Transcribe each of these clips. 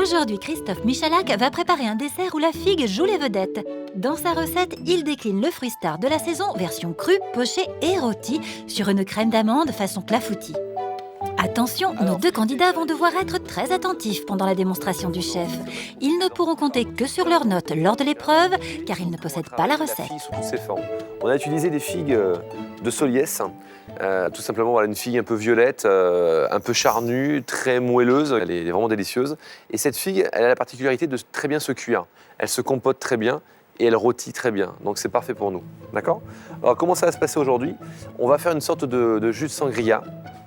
Aujourd'hui, Christophe Michalak va préparer un dessert où la figue joue les vedettes. Dans sa recette, il décline le fruit star de la saison, version crue, pochée et rôtie, sur une crème d'amande façon clafoutis. Attention, nos deux candidats vont devoir être très attentifs pendant la démonstration du chef. Ils ne pourront compter que sur leurs notes lors de l'épreuve, car ils ne possèdent pas la recette. Sous toutes ses formes. On a utilisé des figues de Soliès, tout simplement voilà, une figue un peu violette, un peu charnue, très moelleuse, elle est vraiment délicieuse. Et cette figue, elle a la particularité de très bien se cuire. Elle se compote très bien et elle rôtit très bien, donc c'est parfait pour nous. D'accord ? Alors comment ça va se passer aujourd'hui ? On va faire une sorte de jus de sangria,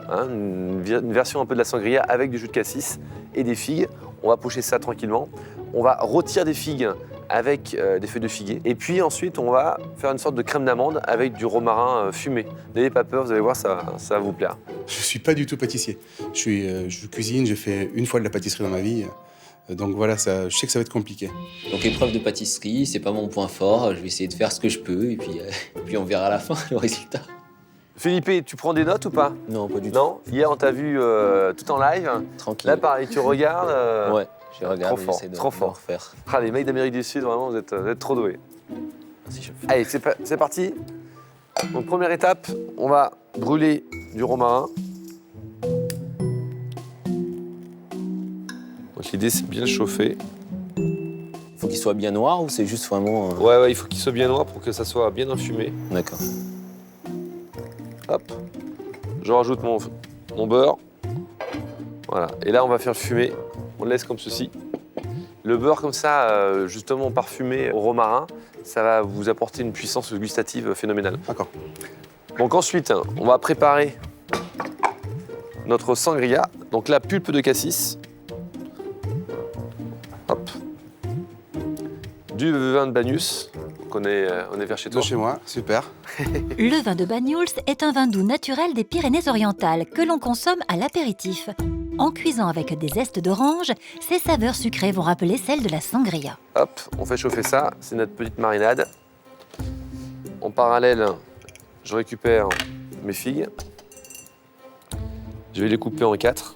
une version un peu de la sangria avec du jus de cassis et des figues. On va pocher ça tranquillement. On va rôtir des figues avec des feuilles de figuier. Et puis ensuite, on va faire une sorte de crème d'amande avec du romarin fumé. N'ayez pas peur, vous allez voir, ça va vous plaire. Je ne suis pas du tout pâtissier. Je cuisine, j'ai fait une fois de la pâtisserie dans ma vie. Donc voilà, je sais que ça va être compliqué. Donc épreuve de pâtisserie, c'est pas mon point fort. Je vais essayer de faire ce que je peux et puis on verra à la fin le résultat. Philippe, tu prends des notes ou pas ? Non, pas du tout. Non ? Hier, on t'a vu tout en live. Tranquille. Là, pareil, tu regardes. Ouais, je regarde trop et fort, j'essaie de trop fort. refaire. Ah, les mecs d'Amérique du Sud, vraiment, vous êtes trop doués. Merci, chef. Allez, c'est parti. Donc, première étape, on va brûler du romarin. Donc, l'idée, c'est de bien le chauffer. Faut qu'il soit bien noir ou c'est juste vraiment... Ouais, il faut qu'il soit bien noir pour que ça soit bien enfumé. D'accord. Hop. Je rajoute mon beurre. Voilà. Et là, on va faire fumer. On le laisse comme ceci. Le beurre comme ça, justement parfumé au romarin, ça va vous apporter une puissance gustative phénoménale. D'accord. Donc ensuite, on va préparer notre sangria. Donc la pulpe de cassis. Hop. Du vin de Bagnus. Donc on est vers chez De toi. chez moi, super. Le vin de Banyuls est un vin doux naturel des Pyrénées-Orientales que l'on consomme à l'apéritif. En cuisant avec des zestes d'orange, ses saveurs sucrées vont rappeler celles de la sangria. Hop, on fait chauffer ça. C'est notre petite marinade. En parallèle, je récupère mes figues. Je vais les couper en 4.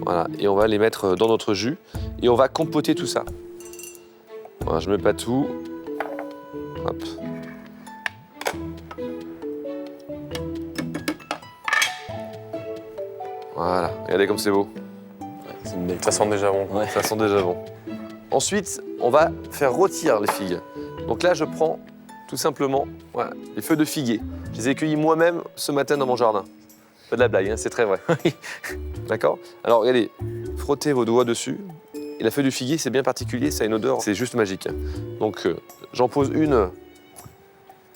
Voilà, et on va les mettre dans notre jus et on va compoter tout ça. Voilà, je mets pas tout. Hop. Voilà, regardez comme c'est beau. Ouais, c'est une belle... Ça sent déjà bon. Ouais. Ça sent déjà bon. Ensuite, on va faire rôtir les figues. Donc là, je prends tout simplement voilà, les feuilles de figuier. Je les ai cueillies moi-même ce matin dans mon jardin. Pas de la blague, hein, c'est très vrai. D'accord ? Alors regardez, frottez vos doigts dessus. Et la feuille de figuier, c'est bien particulier, ça a une odeur, c'est juste magique. Donc j'en pose une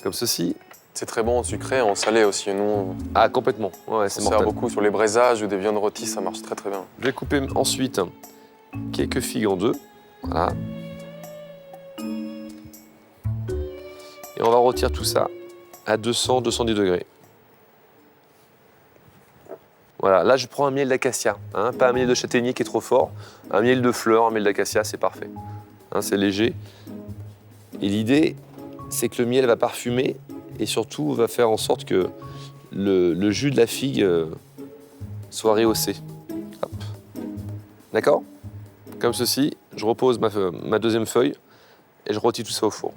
comme ceci. C'est très bon en sucré, en salé aussi. Nous, Ah, complètement. Ouais, c'est on sert mortel. beaucoup sur les braisages ou des viandes rôties, ça marche très très bien. Je vais couper ensuite quelques figues en deux. Voilà. Et on va rôtir tout ça à 200-210 degrés. Voilà, là je prends un miel d'acacia, hein, pas un miel de châtaignier qui est trop fort. Un miel de fleur, un miel d'acacia, c'est parfait. Hein, c'est léger. Et l'idée, c'est que le miel va parfumer et surtout va faire en sorte que le jus de la figue soit rehaussé. Hop. D'accord ? Comme ceci, je repose ma deuxième feuille et je rôtis tout ça au four.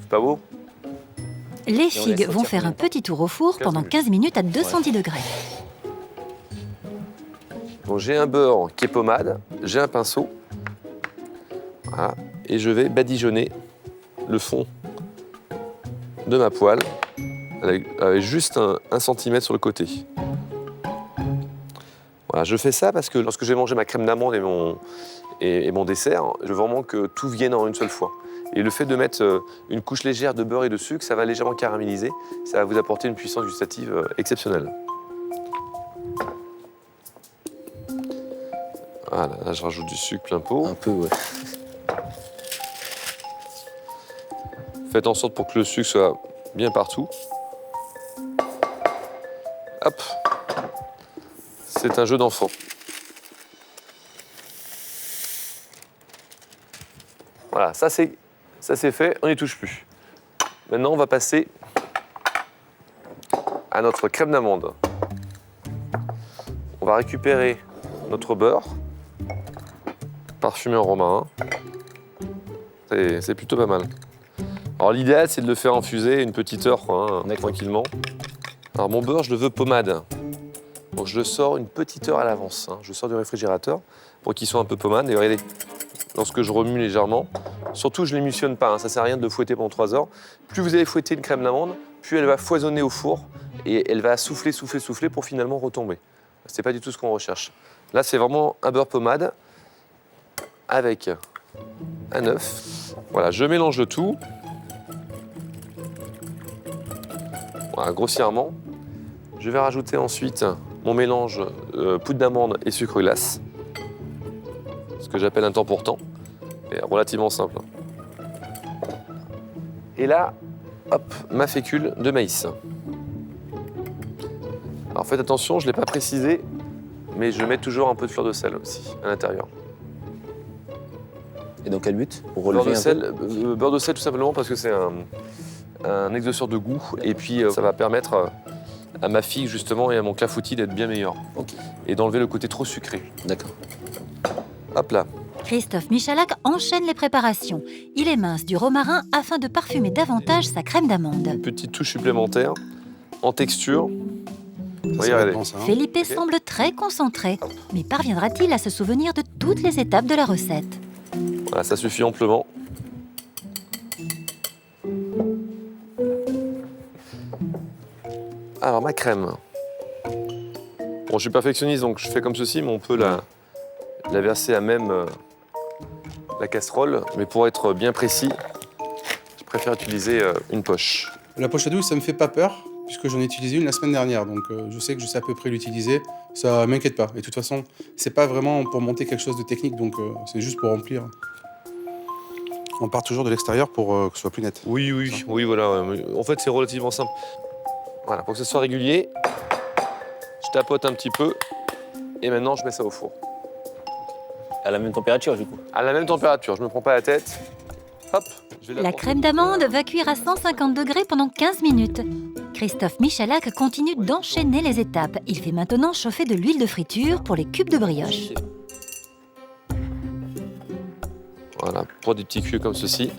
C'est pas beau ? Les on figues laisse vont rôtir faire un combien de petit tour au four 15 pendant minutes. 15 minutes à 210 degrés. Donc j'ai un beurre qui est pommade, j'ai un pinceau, voilà, et je vais badigeonner le fond de ma poêle avec juste un centimètre sur le côté. Voilà, je fais ça parce que lorsque je vais manger ma crème d'amande et mon dessert, je veux vraiment que tout vienne en une seule fois. Et le fait de mettre une couche légère de beurre et de sucre, ça va légèrement caraméliser, ça va vous apporter une puissance gustative exceptionnelle. Voilà, là je rajoute du sucre plein pot. Un peu, ouais. Faites en sorte pour que le sucre soit bien partout. Hop. C'est un jeu d'enfant. Voilà, ça c'est fait, on n'y touche plus. Maintenant, on va passer à notre crème d'amande. On va récupérer notre beurre, parfumé en romarin. C'est plutôt pas mal. Alors l'idéal, c'est de le faire infuser une petite heure, quoi, hein, tranquillement. Alors mon beurre, je le veux pommade. Donc je le sors une petite heure à l'avance. Hein. Je le sors du réfrigérateur pour qu'il soit un peu pommade. Et regardez, lorsque je remue légèrement, surtout je ne l'émulsionne pas, hein, ça ne sert à rien de le fouetter pendant 3 heures. Plus vous allez fouetter une crème d'amande, plus elle va foisonner au four et elle va souffler, souffler, souffler pour finalement retomber. Ce n'est pas du tout ce qu'on recherche. Là, c'est vraiment un beurre pommade avec un œuf. Voilà, je mélange le tout. Voilà, grossièrement. Je vais rajouter ensuite mon mélange poudre d'amande et sucre glace. Ce que j'appelle un temps pour temps. C'est relativement simple. Et là, hop, ma fécule de maïs. Alors faites attention, je ne l'ai pas précisé, mais je mets toujours un peu de fleur de sel aussi à l'intérieur. Et dans quel but? Pour Beurre relever de un sel, peu beurre de sel tout simplement parce que c'est un exhausteur de goût et puis ça va permettre à ma figue justement et à mon clafoutis d'être bien meilleur. Ok, Et d'enlever le côté trop sucré. d'accord. Hop là. Christophe Michalak enchaîne les préparations. Il émince du romarin afin de parfumer davantage sa crème d'amande. Petite touche supplémentaire en texture. Ça, c'est Regardez. bon, ça, hein. Felipe semble très concentré, mais parviendra-t-il à se souvenir de toutes les étapes de la recette? Voilà, ça suffit amplement. Alors ma crème. Bon, je suis perfectionniste donc je fais comme ceci, mais on peut la verser à même la casserole. Mais pour être bien précis, je préfère utiliser une poche. La poche à douille, ça me fait pas peur, puisque j'en ai utilisé une la semaine dernière. Donc je sais que je sais à peu près l'utiliser. Ça m'inquiète pas. Et de toute façon, c'est pas vraiment pour monter quelque chose de technique, donc c'est juste pour remplir. On part toujours de l'extérieur pour que ce soit plus net. Oui, oui, oui, voilà. En fait, c'est relativement simple. Voilà, pour que ce soit régulier, je tapote un petit peu et maintenant je mets ça au four. À la même température, du coup. À la même température, je me prends pas la tête. Hop, je vais La crème d'amande va cuire à 150 degrés pendant 15 minutes. Christophe Michalak continue d'enchaîner les étapes. Il fait maintenant chauffer de l'huile de friture pour les cubes de brioche. Voilà, pour des petits culs comme ceci.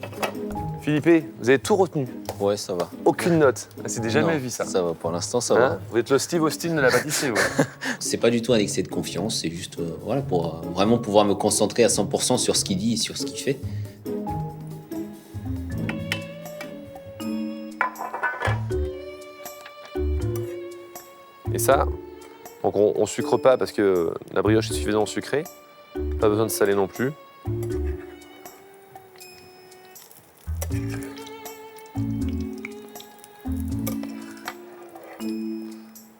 Philippe, vous avez tout retenu. Ouais, ça va. Aucune note. C'est jamais Non, vu ça. Ça va, pour l'instant, ça Hein va. Vous êtes le Steve Austin de la pâtisserie, vous. C'est pas du tout un excès de confiance, c'est juste voilà, pour vraiment pouvoir me concentrer à 100% sur ce qu'il dit et sur ce qu'il fait. Et ça, donc on sucre pas parce que la brioche est suffisamment sucrée. Pas besoin de saler non plus.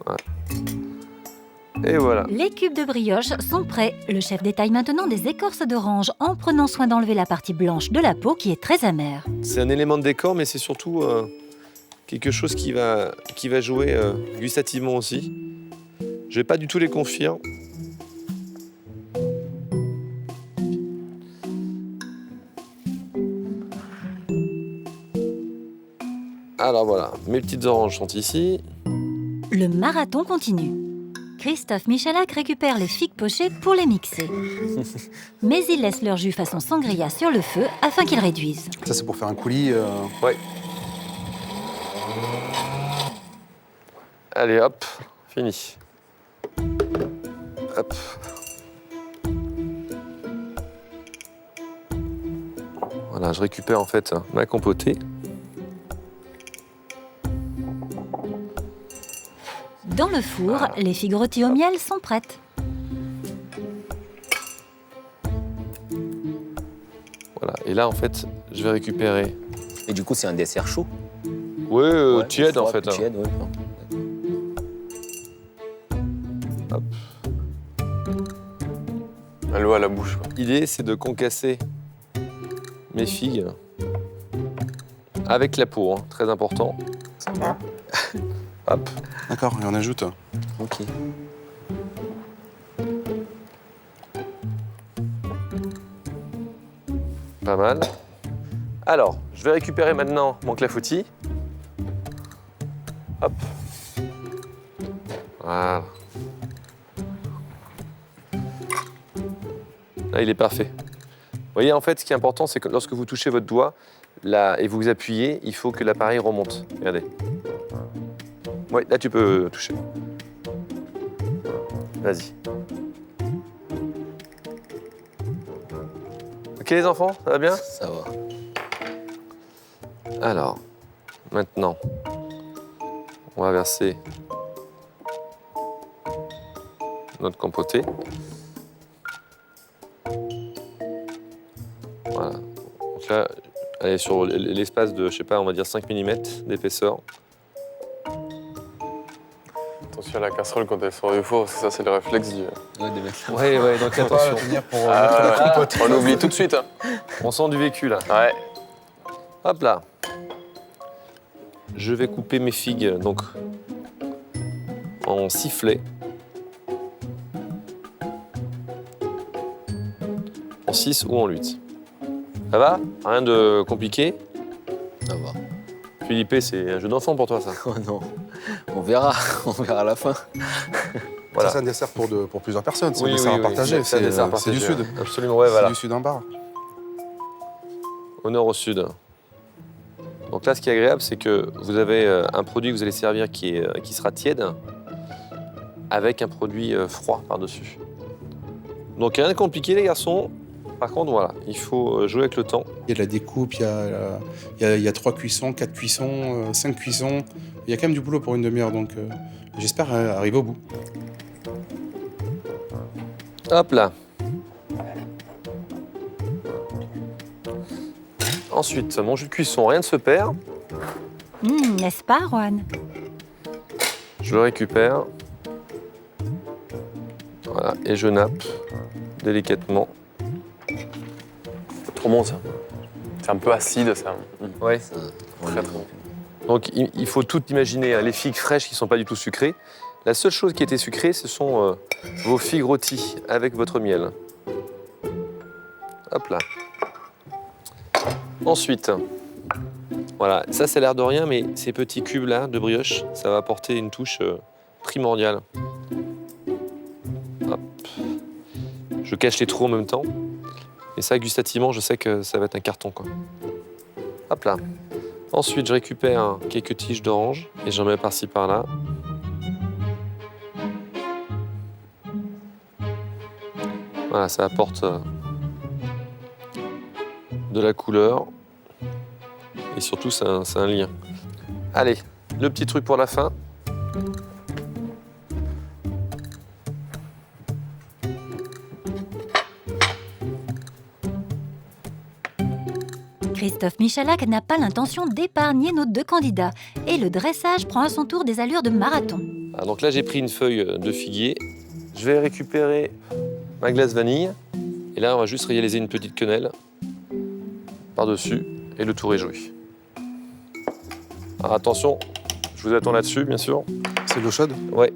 Voilà. Et voilà. Les cubes de brioche sont prêts. Le chef détaille maintenant des écorces d'orange en prenant soin d'enlever la partie blanche de la peau qui est très amère. C'est un élément de décor, mais c'est surtout quelque chose qui va jouer gustativement aussi. Je vais pas du tout les confire. Alors voilà, mes petites oranges sont ici. Le marathon continue. Christophe Michalak récupère les figues pochées pour les mixer. Mais il laisse leur jus façon sangria sur le feu afin qu'ils réduisent. Ça, c'est pour faire un coulis. Ouais. Allez, hop, fini. Hop. Voilà, je récupère en fait ma compotée. Dans le four, les figues rôties au miel sont prêtes. Voilà, et là en fait, je vais récupérer. Et du coup, c'est un dessert chaud. Ouais, Ouais, tiède en froid, fait. plus tiède, ouais. Hop. Un l'eau à la bouche, quoi. L'idée, c'est de concasser mes figues avec la peau, hein, très important. Hop. D'accord, et on ajoute. Ok. Pas mal. Alors, je vais récupérer maintenant mon clafoutis. Hop. Voilà. Là, il est parfait. Vous voyez, en fait, ce qui est important, c'est que lorsque vous touchez votre doigt là, et vous appuyez, il faut que l'appareil remonte. Regardez. Oui, là, tu peux toucher. Vas-y. Ok, les enfants, ça va bien? Ça va. Alors, maintenant, on va verser notre compoté. Voilà. Donc là, elle est sur l'espace de, je sais pas, on va dire 5 mm d'épaisseur. Attention à la casserole quand elle sort du four, parce que ça, c'est le réflexe du. Ouais, de mettre la- Ouais, ouais, donc attention. On oublie tout de suite. Hein. On sent du vécu là. Ouais. Hop là. Je vais couper mes figues donc en sifflet. En 6 ou en 8. Ça va? Rien de compliqué? Ça va. Philippe, c'est un jeu d'enfant pour toi ça. Oh non. On verra à la fin. Voilà. Ça, c'est un dessert pour plusieurs personnes. C'est Oui, un dessert oui, à oui, partager. c'est un dessert à C'est partager, du sud. Absolument, ouais, C'est voilà. du sud en bar. Au nord, au sud. Donc là, ce qui est agréable, c'est que vous avez un produit que vous allez servir qui sera tiède, avec un produit froid par-dessus. Donc rien de compliqué, les garçons. Par contre, voilà, il faut jouer avec le temps. Il y a de la découpe, il y a 3 cuissons, 4 cuissons, 5 cuissons. Il y a quand même du boulot pour une demi-heure, donc j'espère arriver au bout. Hop là. Ensuite, mon jus de cuisson, rien ne se perd. N'est-ce pas, Juan? Je le récupère. Voilà, et je nappe délicatement. Trop bon ça. C'est un peu acide ça. Ouais. Ça, Très, très bon. Donc il faut tout imaginer, hein, les figues fraîches qui ne sont pas du tout sucrées. La seule chose qui était sucrée, ce sont vos figues rôties avec votre miel. Hop là. Ensuite, voilà, ça a l'air de rien, mais ces petits cubes-là de brioche, ça va apporter une touche primordiale. Hop. Je cache les trous en même temps. Et ça, gustativement, je sais que ça va être un carton, quoi. Hop là. Ensuite, je récupère quelques tiges d'orange et j'en mets par-ci par-là. Voilà, ça apporte de la couleur et surtout, c'est un lien. Allez, le petit truc pour la fin. Christophe Michalak n'a pas l'intention d'épargner nos deux candidats et le dressage prend à son tour des allures de marathon. Ah, donc là, j'ai pris une feuille de figuier. Je vais récupérer ma glace vanille. Et là, on va juste réaliser une petite quenelle par-dessus et le tour est joué. Alors attention, je vous attends là-dessus, bien sûr. C'est de l'eau chaude? Ouais.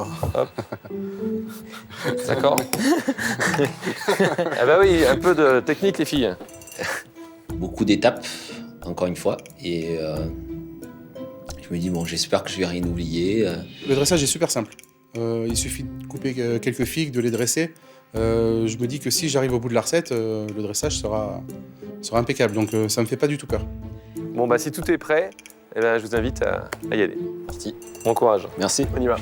Oh. Hop. D'accord. Ah bah oui, un peu de technique, les filles. Beaucoup d'étapes, encore une fois. Et je me dis, bon, j'espère que je vais rien oublier. Le dressage est super simple. Il suffit de couper quelques figues, de les dresser. Je me dis que si j'arrive au bout de la recette, le dressage sera impeccable. Donc ça me fait pas du tout peur. Bon, bah si tout est prêt, eh ben, je vous invite à y aller. Parti. Bon courage. Merci. On y va.